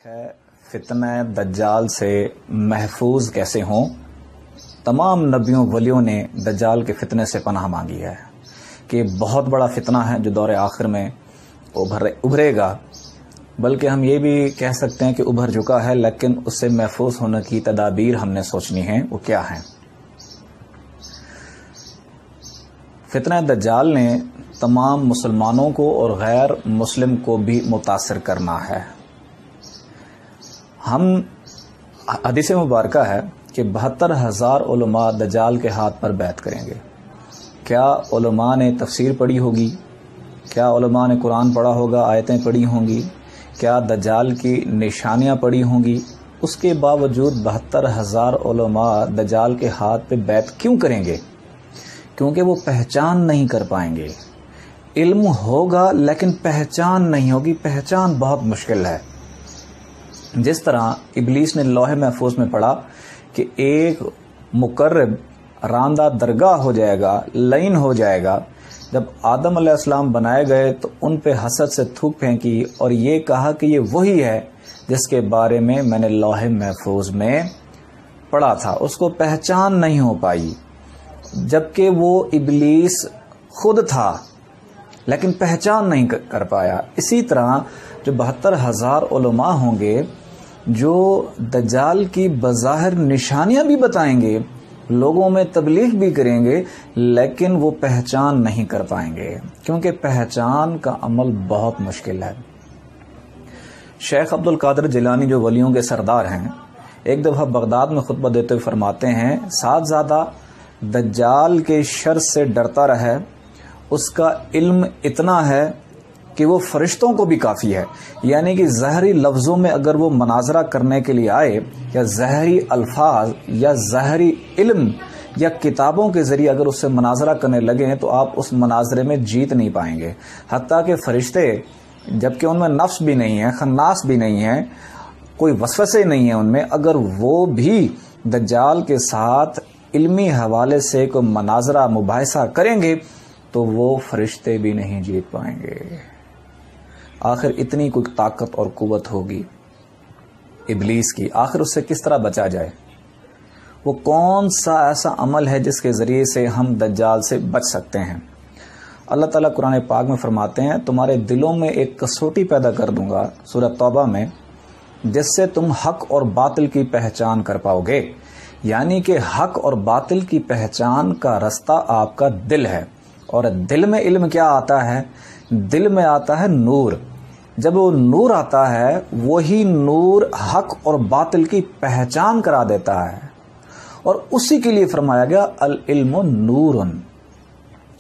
ہے فتنہ دجال سے محفوظ کیسے ہوں۔ تمام نبیوں ولیوں نے دجال کے فتنے سے پناہ مانگی ہے کہ بہت بڑا فتنہ ہے جو دور آخر میں ابھرے گا، بلکہ ہم یہ بھی کہہ سکتے ہیں کہ ابھر چکا ہے، لیکن اس سے محفوظ ہونے کی تدابیر ہم نے سوچنی ہے۔ وہ کیا ہیں؟ فتنہ دجال نے تمام مسلمانوں کو اور غیر مسلم کو بھی متاثر کرنا ہے۔ ہم حدیث مبارکہ ہے کہ 72,000 علماء دجال کے ہاتھ پر بیعت کریں گے۔ کیا علماء نے تفسیر پڑھی ہوگی؟ کیا علماء نے قرآن پڑھا ہوگا، آیتیں پڑھی ہوں گی؟ کیا دجال کی نشانیاں پڑھی ہوں گی؟ اس کے باوجود 72,000 علماء دجال کے ہاتھ پہ بیعت کیوں کریں گے؟ کیونکہ وہ پہچان نہیں کر پائیں گے۔ علم ہوگا لیکن پہچان نہیں ہوگی، پہچان بہت مشکل ہے۔ جس طرح ابلیس نے لوح محفوظ میں پڑھا کہ ایک مقرب راندہ درگاہ ہو جائے گا، لعین ہو جائے گا۔ جب آدم علیہ السلام بنائے گئے تو ان پہ حسد سے تھوک پھینکی اور یہ کہا کہ یہ وہی ہے جس کے بارے میں میں نے لوح محفوظ میں پڑھا تھا۔ اس کو پہچان نہیں ہو پائی، جبکہ وہ ابلیس خود تھا لیکن پہچان نہیں کر پایا۔ اسی طرح جو 72,000 علماء ہوں گے جو دجال کی بظاہر نشانیاں بھی بتائیں گے، لوگوں میں تبلیغ بھی کریں گے، لیکن وہ پہچان نہیں کر پائیں گے، کیونکہ پہچان کا عمل بہت مشکل ہے۔ شیخ عبد القادر جیلانی جو ولیوں کے سردار ہیں، ایک دفعہ بغداد میں خطبہ دیتے ہوئے فرماتے ہیں، ساتھ دجال کے شر سے ڈرتا رہے، اس کا علم اتنا ہے کہ وہ فرشتوں کو بھی کافی ہے۔ یعنی کہ ظاہری لفظوں میں اگر وہ مناظرہ کرنے کے لیے آئے، یا ظاہری الفاظ یا ظاہری علم یا کتابوں کے ذریعے اگر اس سے مناظرہ کرنے لگے تو آپ اس مناظرے میں جیت نہیں پائیں گے۔ حتیٰ کہ فرشتے، جبکہ ان میں نفس بھی نہیں ہے، خناس بھی نہیں ہے، کوئی وسوسے نہیں ہے ان میں، اگر وہ بھی دجال کے ساتھ علمی حوالے سے کوئی مناظرہ مباحثہ کریں گے تو وہ فرشتے بھی نہیں جیت پائیں گے۔ آخر اتنی کوئی طاقت اور قوت ہوگی ابلیس کی، آخر اس سے کس طرح بچا جائے؟ وہ کون سا ایسا عمل ہے جس کے ذریعے سے ہم دجال سے بچ سکتے ہیں؟ اللہ تعالیٰ قرآن پاک میں فرماتے ہیں، تمہارے دلوں میں ایک کسوٹی پیدا کر دوں گا سورہ توبہ میں، جس سے تم حق اور باطل کی پہچان کر پاؤ گے۔ یعنی کہ حق اور باطل کی پہچان کا رستہ آپ کا دل ہے، اور دل میں علم کیا آتا ہے؟ دل میں آتا ہے نور۔ جب وہ نور آتا ہے، وہی نور حق اور باطل کی پہچان کرا دیتا ہے، اور اسی کے لیے فرمایا گیا العلم نور۔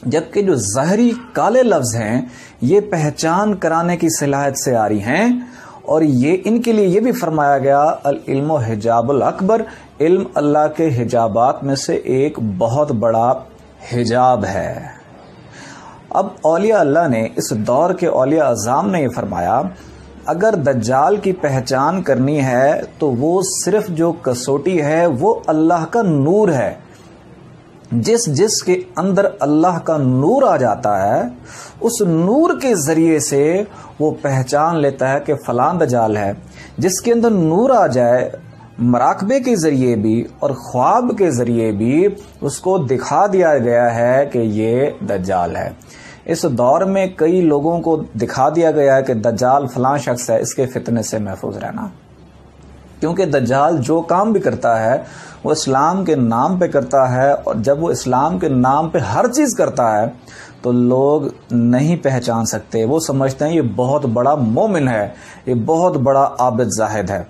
جبکہ جو ظاہری کالے لفظ ہیں یہ پہچان کرانے کی صلاحیت سے آ رہی ہیں، اور یہ ان کے لیے یہ بھی فرمایا گیا العلم حجاب الاکبر، علم اللہ کے حجابات میں سے ایک بہت بڑا حجاب ہے۔ اب اولیاء اللہ نے، اس دور کے اولیاء اعظام نے یہ فرمایا، اگر دجال کی پہچان کرنی ہے تو وہ صرف جو کسوٹی ہے وہ اللہ کا نور ہے۔ جس کے اندر اللہ کا نور آ جاتا ہے، اس نور کے ذریعے سے وہ پہچان لیتا ہے کہ فلاں دجال ہے۔ جس کے اندر نور آ جائے، مراقبے کے ذریعے بھی اور خواب کے ذریعے بھی اس کو دکھا دیا گیا ہے کہ یہ دجال ہے۔ اس دور میں کئی لوگوں کو دکھا دیا گیا ہے کہ دجال فلاں شخص ہے، اس کے فتنے سے محفوظ رہنا، کیونکہ دجال جو کام بھی کرتا ہے وہ اسلام کے نام پہ کرتا ہے، اور جب وہ اسلام کے نام پہ ہر چیز کرتا ہے تو لوگ نہیں پہچان سکتے، وہ سمجھتے ہیں یہ بہت بڑا مومن ہے، یہ بہت بڑا عابد زاہد ہے۔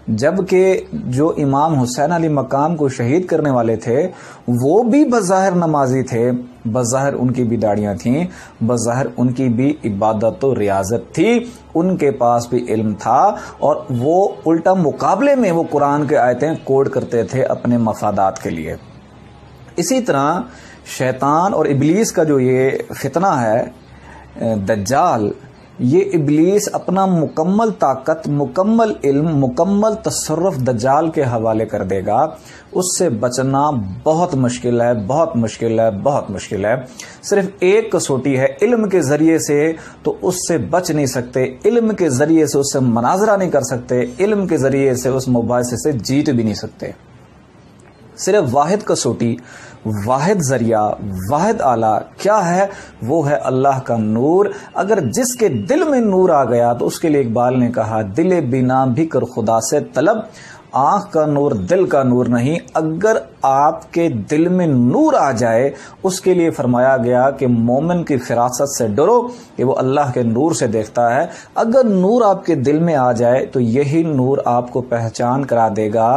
جبکہ جو امام حسین علی مقام کو شہید کرنے والے تھے وہ بھی بظاہر نمازی تھے، بظاہر ان کی بھی داڑیاں تھیں، بظاہر ان کی بھی عبادت و ریاضت تھی، ان کے پاس بھی علم تھا، اور وہ الٹا مقابلے میں وہ قرآن کے آیتیں کوٹ کرتے تھے اپنے مفادات کے لیے۔ اسی طرح شیطان اور ابلیس کا جو یہ فتنہ ہے دجال، یہ ابلیس اپنا مکمل طاقت، مکمل علم، مکمل تصرف دجال کے حوالے کر دے گا. اس سے بچنا بہت مشکل ہے، بہت مشکل ہے، بہت مشکل ہے. صرف ایک کسوٹی ہے، علم کے ذریعے سے تو اس سے بچ نہیں سکتے، علم کے ذریعے سے اس سے مناظرہ نہیں کر سکتے، علم کے ذریعے سے اس مباحثے سے جیت بھی نہیں سکتے. صرف واحد کسوٹی، واحد ذریعہ، واحد آلہ کیا ہے؟ وہ ہے اللہ کا نور. اگر جس کے دل میں نور آ گیا تو اس کے لیے اقبال نے کہا دل بینا بھی کر خدا سے طلب. آنکھ کا نور دل کا نور نہیں، اگر آپ کے دل میں نور آ جائے اس کے لیے فرمایا گیا کہ مومن کی فراست سے ڈرو کہ وہ اللہ کے نور سے دیکھتا ہے. اگر نور آپ کے دل میں آ جائے تو یہی نور آپ کو پہچان کرا دے گا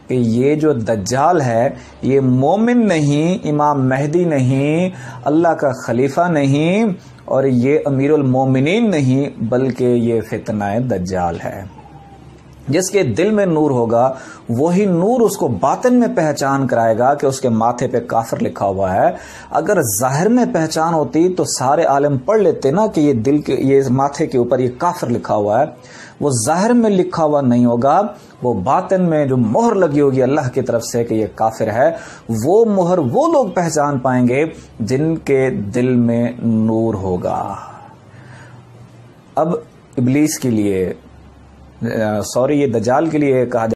کہ یہ جو دجال ہے یہ مومن نہیں، امام مہدی نہیں، اللہ کا خلیفہ نہیں، اور یہ امیر المومنین نہیں، بلکہ یہ فتنہ دجال ہے. جس کے دل میں نور ہوگا وہی نور اس کو باطن میں پہچان کرائے گا کہ اس کے ماتھے پہ کافر لکھا ہوا ہے. اگر ظاہر میں پہچان ہوتی تو سارے عالم پڑھ لیتے نا کہ یہ ماتھے کے اوپر یہ کافر لکھا ہوا ہے. وہ ظاہر میں لکھا ہوا نہیں ہوگا، وہ باطن میں جو مہر لگی ہوگی اللہ کی طرف سے کہ یہ کافر ہے، وہ مہر وہ لوگ پہچان پائیں گے جن کے دل میں نور ہوگا. اب ابلیس کے لیے یہ دجال کے لیے کہا